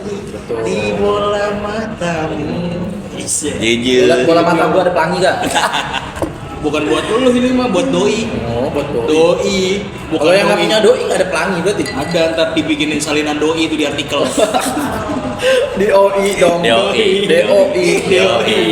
Di bola matamu. Jujur. Bola mata gua ada pelangi gak? Bukan buat lu ini mah buat doi. Oh, buat Doi. Bukan Kalau yang nggak doi. punya doi nggak ada pelangi berarti. Ada ntar dibikinin salinan doi itu di artikel. DOI dong. DOI. DOI.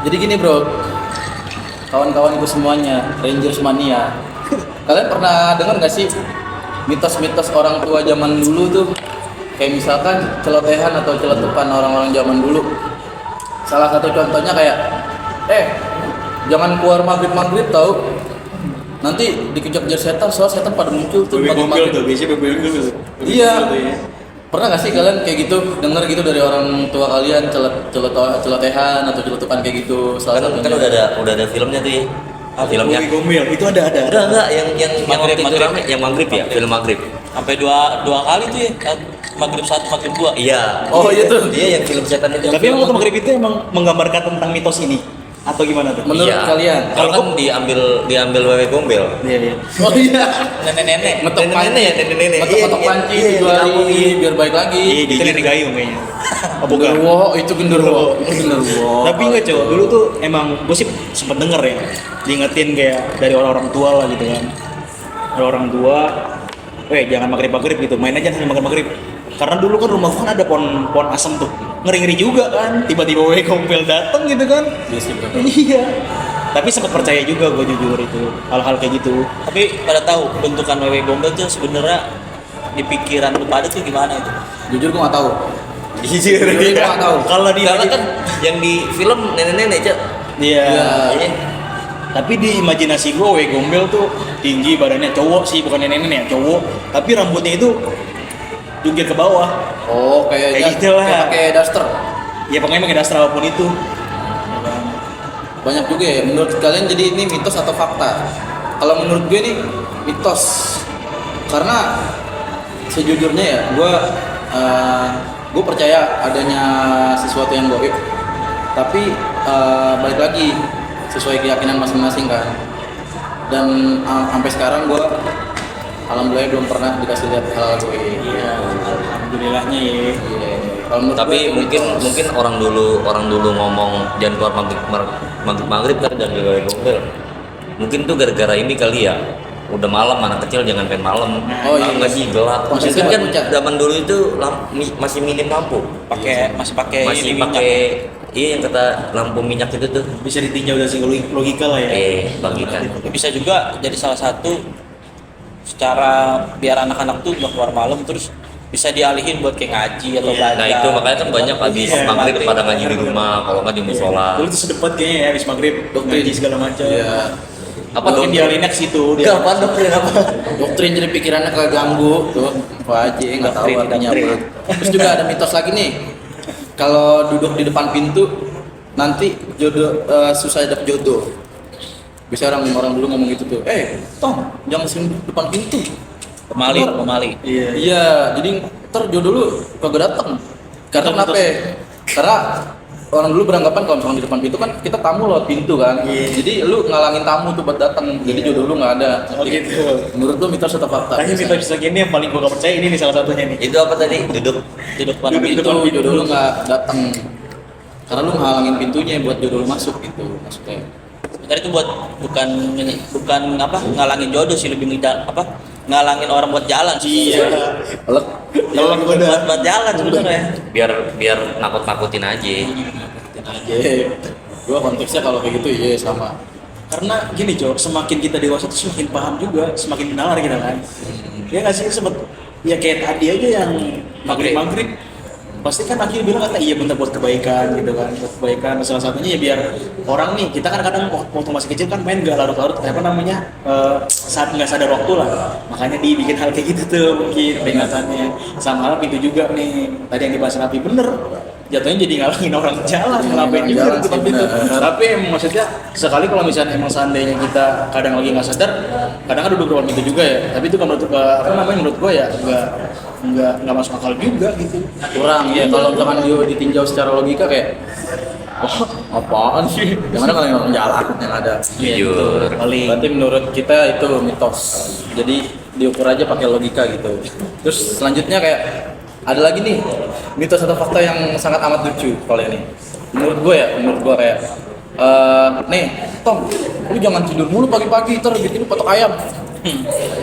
Jadi gini bro, kawan-kawanku semuanya, Rangers Mania. Kalian pernah dengar nggak sih mitos-mitos orang tua zaman dulu tuh? Kayak misalkan celotehan atau celetukan orang-orang zaman dulu. Salah satu contohnya kayak, jangan keluar maghrib tahu. Nanti dikejar-kejar setan, soal setan pada muncul tuh Bebek gombel maghrib. tuh, biasanya bebek gombel tuh. Iya. Bebek gombel tuh ya. Pernah gak sih kalian kayak gitu, denger gitu dari orang tua kalian celotehan atau celetukan kayak gitu? Salah Kan satunya udah ada filmnya tuh ya. Filmnya. Bebek gombel itu ada. Enggak yang Maghrib, waktu itu maghrib. rame yang maghrib ya, film maghrib. Sampai dua kali tuh ya, maghrib 1, maghrib 2. Iya. Oh, iya tuh. Iya yang film setan itu. Tapi emang waktu maghrib itu emang menggambarkan tentang mitos ini atau gimana tuh? menurut Iya. kalian? Kalau kan diambil wewe gombel. Iya. Oh iya, Nenek-nenek. ngetok Nenek-nenek ya, nenek-nenek. ngetok Iya, panci iya, dijualin iya. biar baik lagi. Iya, jadi digayung kayaknya. Oh, bukan. Genderuwo, itu genderuwo. Itu genderuwo. Tapi enggak cowok, dulu tuh emang gue sih sempet denger ya, diingetin kayak dari orang-orang tua lah gitu kan. Dari orang tua, jangan maghrib gitu, main aja sambil maghrib. Karena dulu kan rumah gua kan ada pohon asem tuh, ngeri-ngeri juga kan, tiba-tiba wewe gombel dateng gitu kan. Iya. Tapi sempet percaya juga gue jujur itu, hal-hal kayak gitu. Tapi pada tahu bentukan wewe gombel tuh sebenarnya di pikiran lu pada tuh gimana itu? Jujur gua nggak tahu. Jujur. Jujur gua nggak tahu. Kalau di Karena kan yang di film nenek-nenek, Cak. Iya. Iya. Tapi di imajinasi gue, wewe gombel tuh tinggi, badannya cowok sih, bukan nenek-nenek ya, cowok. Tapi rambutnya itu jungkir ke bawah. Oh, Kayak gitu lah. kayak pakai daster. Ya pokoknya pakai dasar apapun itu. Banyak juga ya. Menurut kalian jadi ini mitos atau fakta? Kalau menurut gue nih mitos. Karena sejujurnya ya, gue percaya adanya sesuatu yang gaib. Tapi balik lagi sesuai keyakinan masing-masing kan. Dan sampai sekarang gue alhamdulillah belum pernah dikasih lihat hal gaib. Iya, alhamdulillahnya ya. Iya. Kalau menurut Tapi gue itu mitos. mungkin orang dulu ngomong jangan keluar maghrib kan dan wewe gombel. Mungkin tuh gara-gara ini kali ya. Udah malam, anak kecil jangan main malam. Oh, iya. Nggak sih gelap. Konsepnya Mungkin kan puncak. zaman dulu itu masih minim lampu. Masih pakai Masih ini minyak. pakai yang kata lampu minyak itu tuh. Bisa ditinjau dari segi logika lah ya. Bagikan. Bisa juga jadi salah satu secara biar anak-anak tuh nggak keluar malam, terus bisa dialihin buat kayak ngaji atau belajar. Nah itu makanya kan banyak habis Iya, maghrib pada ngaji di rumah, kalau nggak di musola. Dulu tuh sedepat kayaknya ya, habis maghrib, ngaji segala macam. Iya. Apa Mungkin dialinnya ke situ. Enggak, apa doktrin apa? Doktrin jadi pikirannya keganggu tuh. Apa aja nggak tahu Doktrin, artinya doktrin. apa. Terus juga ada mitos lagi nih. Kalau duduk di depan pintu nanti susah dapet jodoh. Bisa orang dulu ngomong gitu tuh. Tom, jangan sering duduk depan pintu. Pemali. Iya. Iya, jadi ntar jodoh lu kagak dateng. Karena kenapa? Karena orang dulu beranggapan kalau misalnya di depan pintu kan kita tamu lewat pintu kan. Iya. Jadi lu ngalangin tamu tuh buat datang. Jadi jodoh lu nggak ada. Oh gitu. Menurut lu mitos atau fakta? Tapi mitos gini yang paling gue gak percaya ini nih salah satunya nih. Itu apa tadi? Duduk Depan Duduk pintu. depan pintu. jodoh lu nggak datang. Karena lu ngalangin pintunya buat jodoh lu masuk gitu maksudnya. Sebenarnya itu bukan apa ngalangin jodoh sih, lebih ngalangin orang buat jalan sih. Iya. Elek. Kalau gue udah Buat jalan sebenarnya. biar nakut-nakutin aja. Oke. Gua konteksnya kalau kayak gitu iya sama. karena gini Cok, semakin kita dewasa tuh semakin paham juga, semakin nalar kita kan. Ya nggak sih sempet ya kayak tadi aja yang maghrib pasti kan akhirnya bilang kata iya bener buat kebaikan gitu kan, buat kebaikan. Salah satunya ya biar orang nih, kita kan kadang waktu masih kecil kan main gak larut-larut apa namanya saat nggak sadar waktu lah, makanya dibikin hal kayak gitu tuh mungkin peringatannya. Sama hal itu juga nih tadi yang dibahas Rapi, bener jatuhnya jadi ngalangin orang jalan, Iya, ngapain ngalangin juga jalan di tempat sih, itu. benar. Tapi emang maksudnya sekali kalau misalnya emang seandainya kita kadang lagi nggak sadar, kadang kan duduk depan itu juga ya. Tapi itu kalau menurut apa namanya menurut gua ya nggak masuk akal juga gitu. kurang ya kalau misalkan dia ditinjau secara logika kayak oh apaan sih gimana kalau yang orang jalan yang ada. Jujur. Paling Berarti menurut kita itu mitos. Jadi diukur aja pakai logika gitu. Terus selanjutnya kayak ada lagi nih mitos atau fakta yang sangat amat lucu kalau ini. Menurut gue kayak nih Tom, lu jangan tidur mulu pagi-pagi ntar bikin patok ayam.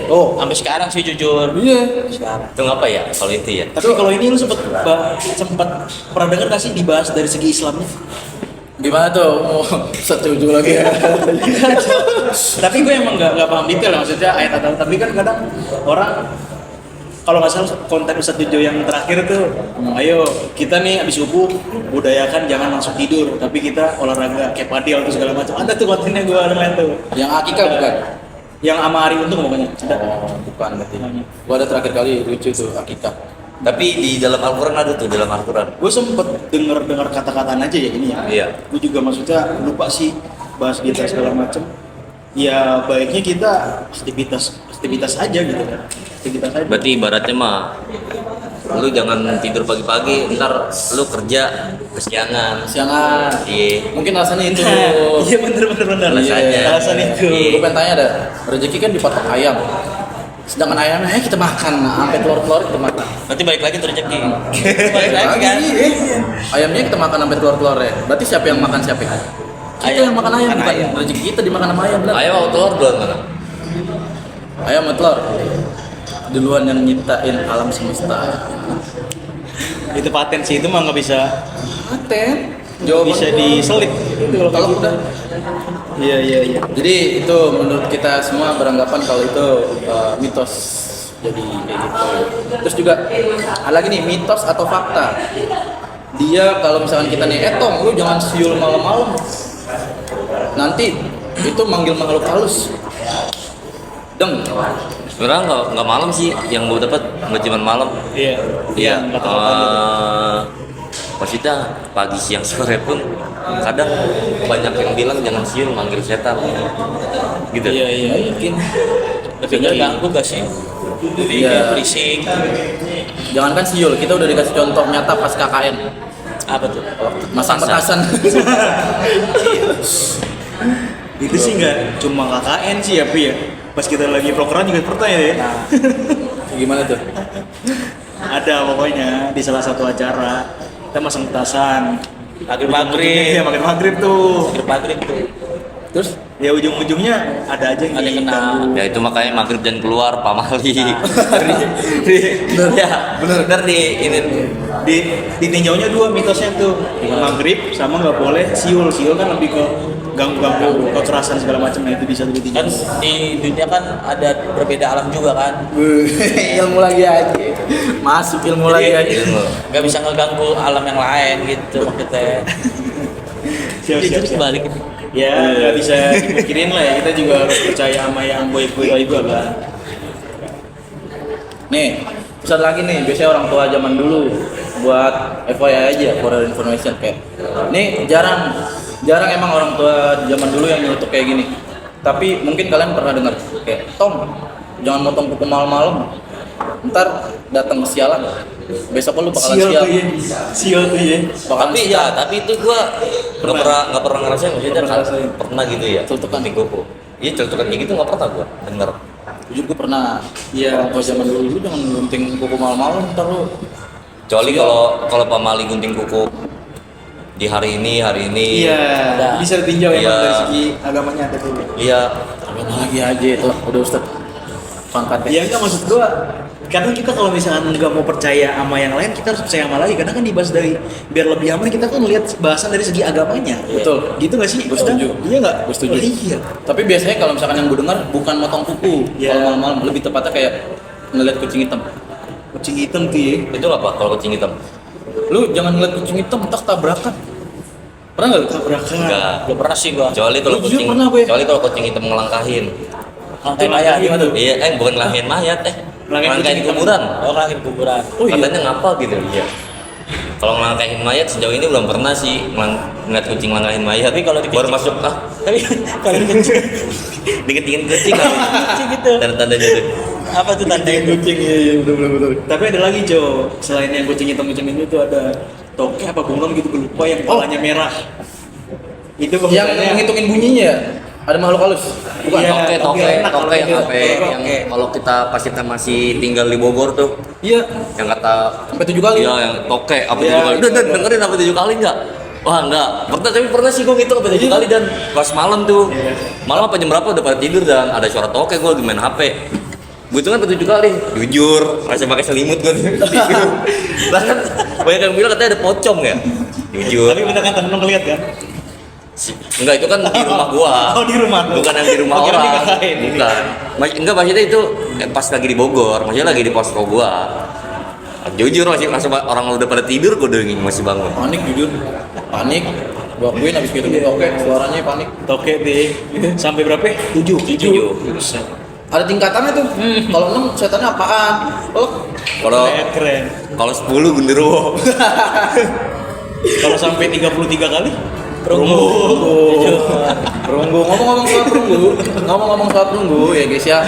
Oh, Sampai sekarang sih jujur. iya. Sekarang. Itu ngapa ya kalau itu ya? tapi kalau ini lu sempat pernah dengar nggak sih dibahas dari segi Islamnya? Gimana tuh? Oh, setuju lagi ya. Tapi gue emang nggak paham detail ya, maksudnya ayat atau tapi kan kadang orang kalau nggak salah konten Ustadz Jojo yang terakhir tuh, ayo kita nih abis subuh budayakan jangan langsung tidur, tapi kita olahraga kayak padel atau segala macam. Ada tuh kontennya gue lihat tuh. Yang akikah bukan? Yang sama Ari Untung pokoknya. Ada. Oh, bukan berarti. Gua ada terakhir kali lucu tuh akikah. Tapi di dalam Al-Quran ada tuh, dalam Al-Quran. Gue sempet dengar kata-kataan aja ya ini ya. Iya. Gue juga maksudnya lupa sih bahas kita segala macam. Ya baiknya kita aktivitas aja gitu kan. Aktivitas aja. Berarti ibaratnya mah lu jangan tidur pagi-pagi, ntar lu kerja kesiangan. Siangan. Iya. Mungkin alasannya itu. Iya bener. Alasannya. Alasan itu. Iya. Gue pengen tanya ada rezeki kan dipatok ayam. Sedangkan ayamnya kita makan, nah, sampai telur-telur kita makan. Nanti balik lagi tuh rezeki. Balik lagi kan. Ayamnya kita makan sampai telur-telurnya. Berarti siapa yang makan siapa? Kita Ayam. yang makan ayam, Makan bukan ayam. rezeki kita dimakan sama ayam. Benar. Ayam mau telur duluan mana? Ayam sama telur. Duluan yang nyiptain alam semesta. Itu paten sih, itu mah nggak bisa Paten. bisa diselip. Itu Kalau udah. Iya. Jadi itu menurut kita semua beranggapan kalau itu mitos. Jadi kayak gitu. Terus juga ada lagi nih mitos atau fakta. Dia kalau misalkan kita nih Tom, lu jangan siul malam-malam. Nanti itu manggil makhluk halus. Deng. Sebenarnya nggak malam sih, yang gue dapat nggak cuma malam. Iya. Iya. Kata-kata gitu. Maksudnya pagi, siang, sore pun kadang banyak yang bilang jangan siul manggil setan. Gitu. Iya. Mungkin. Tapi nggak ganggu gak sih? Jadi Iya. berisik. Jangankan siul, kita udah dikasih contoh nyata pas KKN. Apa tuh? Masang petasan. Itu sih nggak cuma KKN sih ya, Pi ya. Pas kita lagi prokeran juga pernah ya. Gimana tuh? Ada pokoknya di salah satu acara kita masang petasan. Maghrib. Iya, makin maghrib tuh. Maghrib tuh. Terus Ya ujung-ujungnya ada aja yang Ada yang kena. Ya itu makanya maghrib jangan keluar, pamali. Bener. Ya, bener di ini. Ditinjaunya dua mitosnya tuh, maghrib sama nggak boleh siul kan lebih ke ganggu kekerasan segala macam. Nah itu bisa Kan ditinjau. di dunia kan ada berbeda alam juga kan. ilmu lagi aja. Masuk ilmu lagi aja. Gak bisa ngeganggu alam yang lain gitu maksudnya. Siap. Balik gitu. Ya nggak bisa dipikirin lah ya, kita juga harus percaya sama yang boy juga kan. Nih, pesan lagi nih, biasanya orang tua zaman dulu buat FYI aja, for your information kayak. Nih jarang emang orang tua zaman dulu yang nyeletuk kayak gini. Tapi mungkin kalian pernah dengar kayak Tom, jangan motong kuku malam-malam. Ntar datang kesialan. Besok lu bakalan sial. Sial tuh ya. Bakalan Tapi sial. ya, tapi itu gua nggak pernah ngerasain, maksudnya Nggak pernah ngerasain. pernah gitu ya. Celutukan. Di kuku. Iya, celutukan kayak gitu nggak pernah gua denger. Jujur gue pernah. Iya. Orang tua zaman dulu lu jangan gunting kuku malam-malam ntar lu. Kecuali Sial. kalau pamali gunting kuku di hari ini. Iya. Ada. Bisa ditinjau Iya. emang dari segi agamanya ada tuh. Iya. Amin lagi aja itu udah Ustaz. Pangkatnya. Ya enggak, maksud gua karena kita kalau misalkan nggak mau percaya sama yang lain, kita harus percaya sama lagi, karena kan dibahas dari biar lebih aman, kita kan lihat bahasan dari segi agamanya. Betul. Gitu nggak sih? Gue setuju. Iya nggak? Gue setuju. Oh, iya. Tapi biasanya kalau misalkan yang gue dengar bukan motong kuku, Iya. kalau malam-malam lebih tepatnya kayak ngeliat kucing hitam. Kucing hitam tuh ya. Itu apa kalau kucing hitam? Lu jangan ngeliat kucing hitam, entah tabrakan. Pernah nggak lu? Tabrakan. Enggak. Belum pernah sih gua. Kecuali kalau Lu jujur kucing, pernah, Boy? kecuali kalau kucing hitam ngelangkahin. Langkain mayat gimana tuh? Iya, bukan ngelangkahin mayat, Ngelangkahin ngelangkahin kucing hitam. kuburan. Oh, langkain kuburan. Oh iya. Katanya ngapa gitu, iya. Kalau ngelangkahin mayat sejauh ini belum pernah sih ngeliat kucing langkahin mayat. Tapi kalau baru masuk Tapi kalau dikencing diketingin kucing kali. kucing gitu. Tanda-tandanya tuh. Apa tuh tandanya? Kucing iya betul. Tapi ada lagi Jo, selain yang kucing hitam-hitam itu tuh ada toke apa bunglon gitu gue lupa yang kepalanya merah. Itu Yang bahasanya ngitungin bunyinya ya? Ada makhluk halus? Bukan. Iya. Toke tapi enak kalau yang gitu. apa yang Toke. kalau kita pas kita masih tinggal di Bogor tuh Iya. yang kata Sampai 7 kali. iya yang toke apa Iya, 7 kali. iya, Dan iya. dengerin apa 7 kali enggak? Wah enggak, tapi pernah sih gue ngitung apa 7 kali dan pas malam tuh malam apa jam berapa udah pada tidur dan ada suara toke gue lagi main HP. Gue hitung kan 7 kali, jujur masih pakai selimut gue bahkan banyak yang bilang katanya ada pocong ya, jujur. Tapi bener kan temen lo ngeliat kan? Enggak, itu kan di rumah gua. Oh, di rumah lu. Bukan yang di rumah Oh, kira orang. dikatain. Bukan. Enggak, maksudnya itu pas lagi di Bogor, maksudnya lagi di posko gua. Jujur masih orang udah pada tidur gua udah masih bangun. Panik jujur. Panik. Gua akuin abis ngitungin toke, suaranya panik. Toke deh. Sampai berapa? 7. 7. Ada tingkatannya tuh. Kalau 6 setannya apaan? Kalau Keren. kalau 10 genderuwo. Kalau sampai 33 kali? Perunggu. Perunggu. Ngomong-ngomong soal perunggu ya guys ya.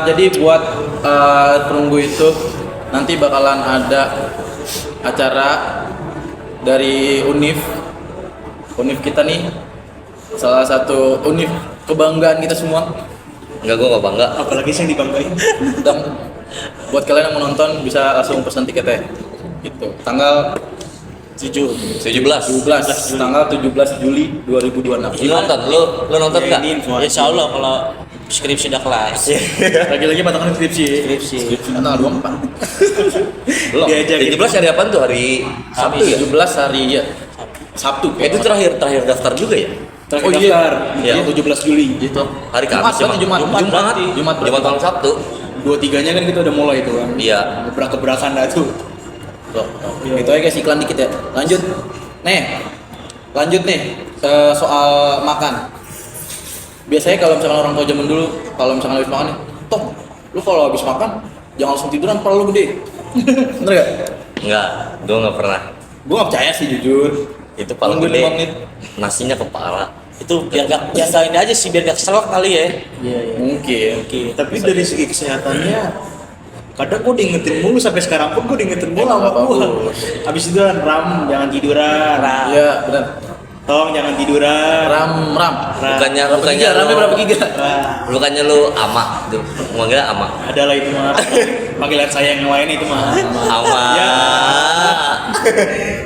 Jadi buat perunggu itu nanti bakalan ada acara dari Unif kita nih, salah satu Unif kebanggaan kita semua. Enggak, gua enggak bangga. Apalagi sih yang dibanggain. Dan buat kalian yang mau nonton bisa langsung pesan tiketnya gitu. Tanggal 17. 17 tanggal 17 Juli 2026. Lu nonton? Lu nonton Ya, enggak? ini info. Insya Allah kalau skripsi udah kelas. Lagi-lagi patokan skripsi. Skripsi. Tanggal 24. Belum. Diajak 17 hari apaan tuh? Hari Sabtu ya? 17 hari ya. Sabtu. Itu terakhir daftar juga ya? Terakhir Oh, iya. daftar. Iya. Yang 17 Juli. Gitu. Hari Kamis Jumat, emang. Jumat. Jumat berarti. malam Sabtu. 23-nya kan kita udah mulai tuh kan. Iya. Gebrak-gebrakan dah tuh. Loh, itu aja guys iklan dikit ya. Lanjut. Lanjut nih ke soal makan. Biasanya kalau misalkan orang tua zaman dulu, kalau misalkan habis makan nih, toh, lu kalau habis makan jangan langsung tiduran, kepala lu gede. Bener gak? Enggak, gua enggak pernah. Gue gak percaya sih jujur. Itu paling Nunggu gede 5 menit. nasinya kepala. Itu biar gak ini aja sih, biar gak keselak kali ya. Iya. Mungkin. Tapi dari segi kesehatannya kadang gue diingetin mulu sampai sekarang pun gue diingetin mulu sama Emang gue. bagus. Habis itu kan jangan tiduran. Iya, benar. Tolong jangan tiduran. Ram. Bukannya Berapa giga? Ramnya berapa giga? Bukannya lu ama, tuh manggilnya ama. Ada lah itu mah. Panggilan saya yang lain itu mah. Ama. Ya.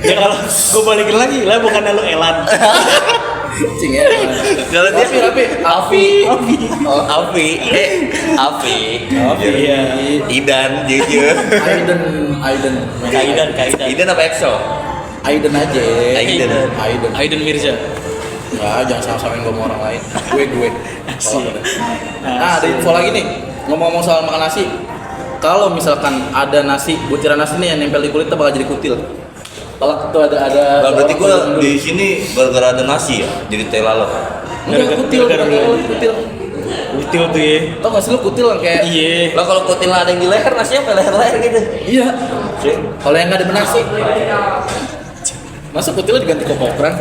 Ya kalau gue balikin lagi lah bukan lu Elan. Cing ya. Kalau dia Rapi. Afi. Oh, Afi. Afi. Iya. Idan jujur. Aiden. Kaidan. Idan apa EXO? Aiden aja. Aiden. Aiden Mirza. Ya, jangan sama-samain gue sama orang lain. Gue. Asik. Nah, ada info lagi nih. Ngomong-ngomong soal makan nasi. Kalau misalkan ada nasi, butiran nasi nih yang nempel di kulitnya bakal jadi kutil. Kalau itu ada Nah, berarti orang gua tua dulu. di sini gara-gara ada nasi ya, jadi tela lo. Enggak, kutil, kutil. Util tuh ya. Tau gak sih lu kutil yang kayak Iya. Lah kalau kutil ada yang di leher, nasinya apa leher-leher gitu. Iya. Kalau yang nggak ada benasi, masa kutilnya diganti kopokran?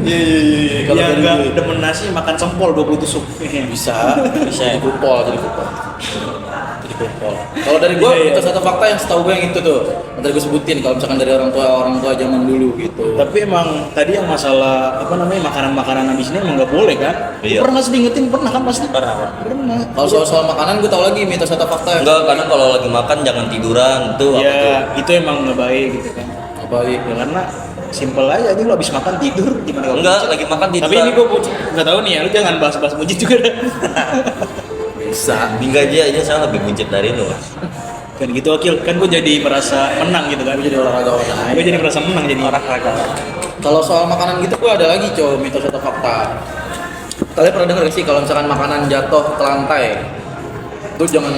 Iya. Kalau Yang dari enggak gue, demen nasi makan sempol 20 tusuk. bisa jadi kupol. Kalau dari gue, Iya, iya. itu satu fakta yang setahu gue yang itu tuh, yang tadi gue sebutin. Kalau misalkan dari orang tua zaman dulu gitu. Tapi emang tadi yang masalah apa namanya makanan-makanan habis ini emang nggak boleh kan? Iya. Pernah sih diingetin pernah kan pasti? Pernah. Pernah. Kalau soal makanan gue tahu lagi mitos atau fakta. Enggak, karena kalau lagi makan jangan tiduran tuh apa tuh? Ya itu emang nggak baik gitu kan. Apa Ya, karena simpel aja lu habis makan tidur gimana kalau Enggak, buncit? lagi makan tiduran. Tapi ini gua nggak tahu nih ya, lu jangan bahas-bahas buncit juga dah. bisa? Hingga aja saya lebih buncit dari lu. Kan gitu Akil, kan gua jadi merasa menang gitu kan. Gue jadi olahragawan. Gua jadi merasa menang jadi olahraga. Kalau soal makanan gitu gue ada lagi cow mitos atau fakta. Kalian pernah dengar gak sih kalau misalkan makanan jatuh ke lantai itu jangan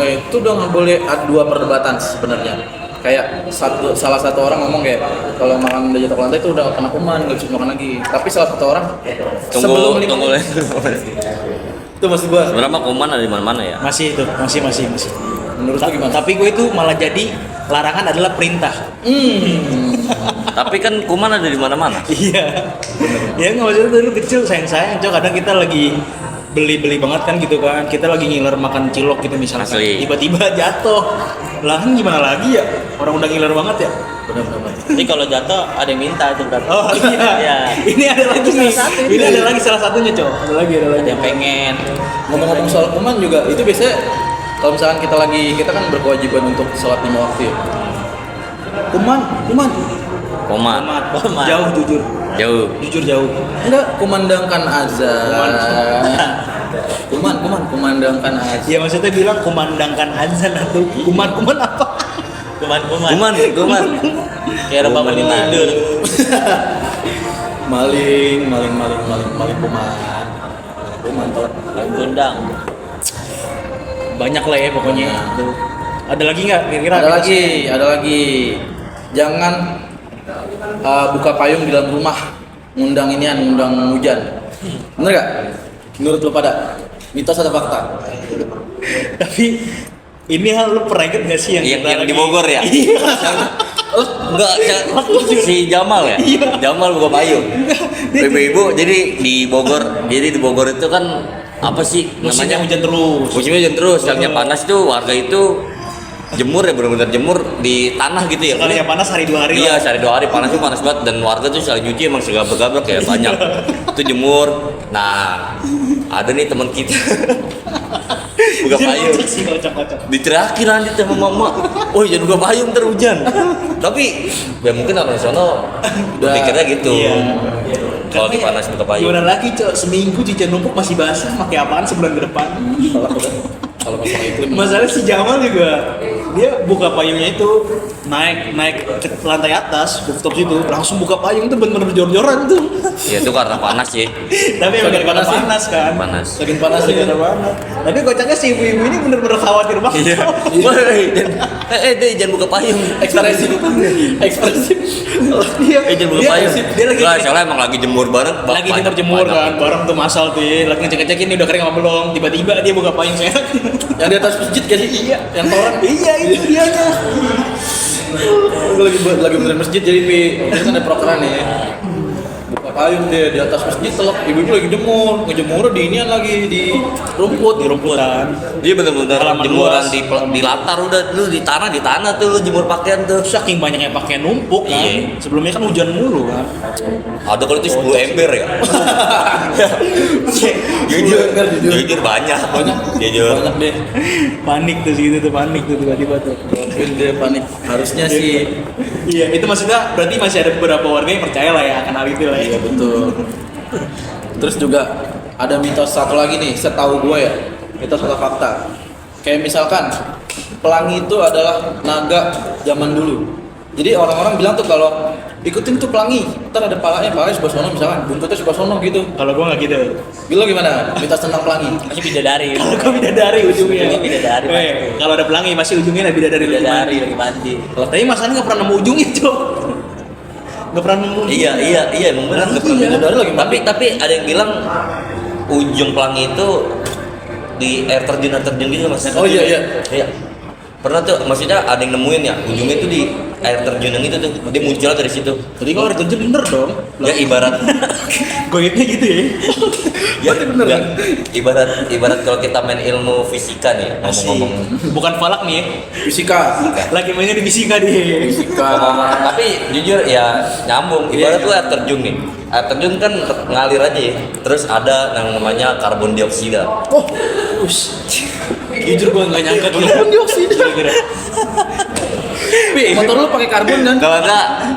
itu udah nggak boleh, ada dua perdebatan sebenarnya. Kayak salah satu orang ngomong kayak kalau makanan udah jatuh ke lantai itu udah kena kuman, nggak bisa makan lagi. Tapi salah satu orang Tunggu. itu maksud gua. Sebenarnya mah kuman ada di mana-mana ya. Masih itu, masih. Menurut lu gimana? Tapi gue itu malah jadi larangan adalah perintah. Tapi kan kuman ada di mana-mana. Iya. Ya nggak maksudnya dulu kecil sayang-sayang cok, kadang kita lagi beli banget kan gitu kan, kita lagi ngiler makan cilok gitu misalnya, Asli. tiba-tiba jatuh, lah kan gimana lagi ya, orang udah ngiler banget ya. Benar-benar. Jadi kalau jatuh ada yang minta itu berarti. Oh iya, Iya. ini ada lagi nih, ini ada lagi salah satunya cok, ada lagi. Ada yang pengen. Ngomong-ngomong soal kuman juga, itu biasanya kalau misalkan kita kan berkewajiban untuk sholat 5 waktu ya. Kuman. Komat. Komat. Jauh Jauh. jujur jauh. Enggak, kumandangkan azan. Kumandangkan azan. Ya maksudnya bilang kumandangkan azan atau kuman apa? Kuman. Kuman. Kayak rebah Kuman. tidur. Maling kuman. Kuman telat. Gundang. Banyak lah ya pokoknya. Tuh. Ada lagi nggak kira-kira? Ada lagi. Jangan buka payung di dalam rumah. Ngundang hujan. Bener gak? Menurut lo pada mitos atau fakta? Tapi ini hal lu pernah inget nggak sih Yang kita di lagi- Bogor ya? Iya. Enggak, si Jamal ya? Iya. Jamal buka payung. Ibu-ibu jadi di Bogor itu kan apa sih Musimnya namanya? hujan terus. Musimnya hujan terus, sekalinya panas tuh warga itu jemur ya, benar-benar jemur di tanah gitu ya. Sekalinya panas hari 2 hari. Iya, lah. sehari 2 hari panas banget dan warga tuh sekali nyuci emang segabrak ya banyak. Itu jemur. Nah, ada nih teman kita buka Dia payung. kocak sih, kocak. Diterakin lanjut sama mama. Oh, jangan buka payung ntar hujan. Tapi ya mungkin orang sono berpikirnya gitu. Iya. Kalau di Karena panas buka payung. Gimana lagi cok, seminggu cucian numpuk masih basah, pakai apaan sebulan ke depan? Kalau masalah iklim. Masalah si Jamal juga, dia buka payungnya itu naik ke lantai atas, rooftop situ, langsung buka payung itu bener-bener jor-joran tuh. Ya itu karena panas sih. Tapi emang Saking gara-gara panas sih. panas kan. Panas. Saking panas ya. Gara-gara panas. Tapi kocaknya si ibu-ibu ini bener-bener khawatir banget. Iya. Woi, deh jangan buka payung. Ekspresif. Dia, Jangan buka dia- payung. Dia lagi Nggak, soalnya emang lagi jemur bareng. lagi jemur kan, bareng tuh masal tuh, lagi ngecek-ngecek ini udah kering apa belum, tiba-tiba dia buka payung saya. Yang di atas masjid gak sih? Iya. Yang toran. Iya itu dianya. Gue lagi benerin masjid jadi itu kan ada prokeran ya. Buka payung dia di atas masjid telok, ibu-ibu lagi ngejemur di inian lagi di rumput. Di rumputan. Dia bener-bener Halaman jemuran luas. di latar udah lu di tanah tuh lu jemur pakaian tuh. Saking banyaknya pakaian numpuk kan. Iya. Sebelumnya kan hujan mulu kan. Ada kalau itu 10 ember ya. Jujur banyak. Jujur. Banyak deh. Panik tuh segitu tuh, panik tuh tiba-tiba tuh. Mungkin dia panik. Harusnya sih. Iya, itu maksudnya berarti masih ada beberapa warga yang percaya lah ya akan hal itu lah ya. Iya betul. Terus juga ada mitos satu lagi nih, setahu gue ya, mitos atau fakta. Kayak misalkan pelangi itu adalah naga zaman dulu. Jadi orang-orang bilang tuh kalau ikutin tuh pelangi, ntar ada palanya sebelah sono misalkan, buntutnya sebelah sono gitu. Kalau gua nggak gitu. Gila gimana? Mitos tentang pelangi. Masih bidadari. Kalau gua bidadari ujungnya. Ujungnya bidadari, Eh, kalau ada pelangi masih ujungnya ada bidadari lagi Bidadari mandi. lagi mandi. Tapi masalahnya nggak pernah nemu ujungnya cok. Nggak pernah nemu. Iya emang benar. Iya. Bidadari lagi mandi. Tapi ada yang bilang ujung pelangi itu di air terjun gitu mas. Oh, iya. Iya. Pernah tuh, maksudnya ada yang nemuin ya, ujungnya itu di air terjun yang itu tuh, dia muncul dari situ. Jadi kalau ada terjun bener dong. Ya ibarat, Goyetnya gitu ya. ya bener. Ibarat kalau kita main ilmu fisika nih, ngomong-ngomong. Bukan falak nih ya. Fisika. Lagi mainnya di fisika dia. Ngomong-ngomong, tapi jujur ya nyambung. Ibarat tuh air terjun nih. Air terjun kan ngalir aja ya. Terus ada yang namanya karbon dioksida. Oh, us. Jujur gua nggak nyangka tuh. Karbon dioksida. Motor lu pakai karbon kan?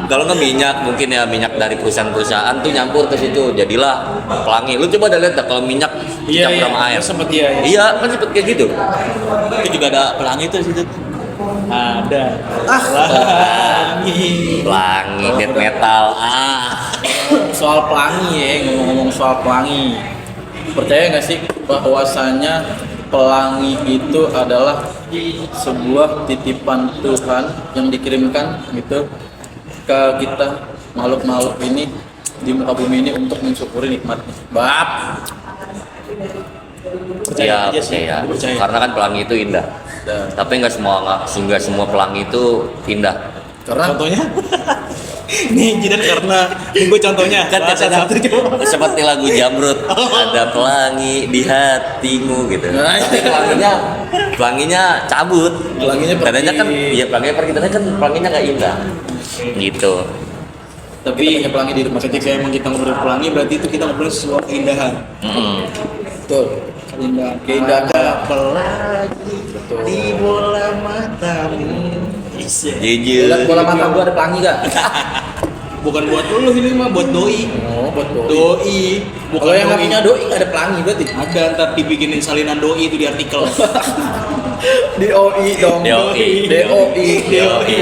Kalau nggak minyak, mungkin ya minyak dari perusahaan-perusahaan tuh nyampur ke situ, jadilah pelangi. Lu coba dah lihat dah kalau minyak dicampur sama air. Sempet ya. Iya, kan sempet kayak gitu. Itu juga ada pelangi tuh situ. Ada. Pelangi. Pelangi, death metal. Soal pelangi ya, ngomong-ngomong soal pelangi. Percaya nggak sih bahwasanya pelangi itu adalah sebuah titipan Tuhan yang dikirimkan gitu ke kita makhluk-makhluk ini di muka bumi ini untuk mensyukuri nikmatnya. Bab. percaya Iya, aja sih. percaya. Percaya. Karena kan pelangi itu indah. Tapi nggak semua pelangi itu indah. Karena Contohnya? Nih Jidan karena ini gue contohnya Kan bahasa katanya satu coba. seperti lagu Jamrut, ada pelangi di hatimu gitu. Nah, Tapi pelanginya cabut. Pelanginya pergi. Tadanya kan, iya pelanginya pergi. Tadanya kan pelanginya nggak indah. Gitu. tapi kita punya pelangi di rumah Ketika emang kita ngobrol pelangi berarti itu kita ngobrol sebuah keindahan. betul. Keindahan. Ada pelangi Betul. di bola matamu. Jujur. Lihat bola mata gua ada pelangi gak? Bukan buat lu ini mah buat doi. Oh, buat doi. Doi. Bukan Kalau yang nggak doi. punya doi nggak ada pelangi berarti. Ada ntar dibikinin salinan doi itu di artikel. DOI dong. DOI. DOI. DOI.